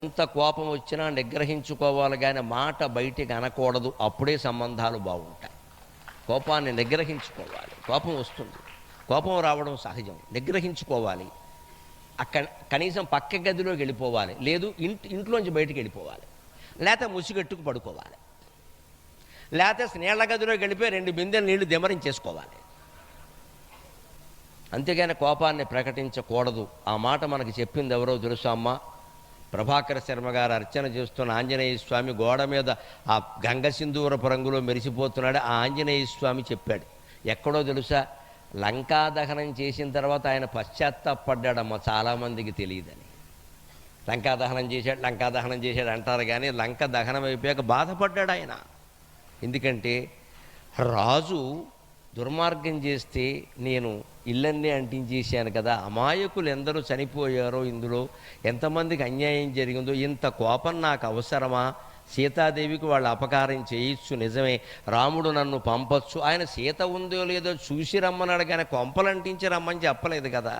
ఎంత కోపం వచ్చినా నిగ్రహించుకోవాలి, కానీ మాట బయటికి అనకూడదు. అప్పుడే సంబంధాలు బాగుంటాయి. కోపాన్ని నిగ్రహించుకోవాలి. కోపం వస్తుంది, కోపం రావడం సహజం, నిగ్రహించుకోవాలి. అక్కడ కనీసం పక్క గదిలోకి వెళ్ళిపోవాలి, లేదు ఇంట్లోంచి బయటికి వెళ్ళిపోవాలి, లేకపోతే ముసిగట్టుకు పడుకోవాలి, లేకపోతే నీళ్ల గదిలోకి వెళ్ళిపోయి 2 బిందెలు నీళ్లు దిమరించేసుకోవాలి. అంతేగాని కోపాన్ని ప్రకటించకూడదు. ఆ మాట మనకి చెప్పింది ఎవరో తెలుసా అమ్మ? ప్రభాకర శర్మ గారు అర్చన చేస్తున్న ఆంజనేయ స్వామి గోడ మీద ఆ గంగ సింధూరపు రంగులో మెరిసిపోతున్నాడు. ఆ ఆంజనేయ స్వామి చెప్పాడు. ఎక్కడో తెలుసా? లంకా దహనం చేసిన తర్వాత ఆయన పశ్చాత్తాపడ్డాడమ్మ, చాలామందికి తెలియదని. లంకా దహనం చేశాడు అంటారు, కానీ లంక దహనం అయిపోయాక బాధపడ్డాడు ఆయన. ఎందుకంటే రాజు దుర్మార్గం చేస్తే నేను ఇళ్ళన్నీ అంటించేశాను కదా, అమాయకులు ఎందరూ చనిపోయారో, ఇందులో ఎంతమందికి అన్యాయం జరిగిందో, ఇంత కోపం నాకు అవసరమా? సీతాదేవికి వాళ్ళు అపకారం చేయొచ్చు, నిజమే. రాముడు నన్ను పంపొచ్చు, ఆయన సీత ఉందో లేదో చూసి రమ్మన్నాడు, కానీ కొంపలంటించి రమ్మని చెప్పలేదు కదా.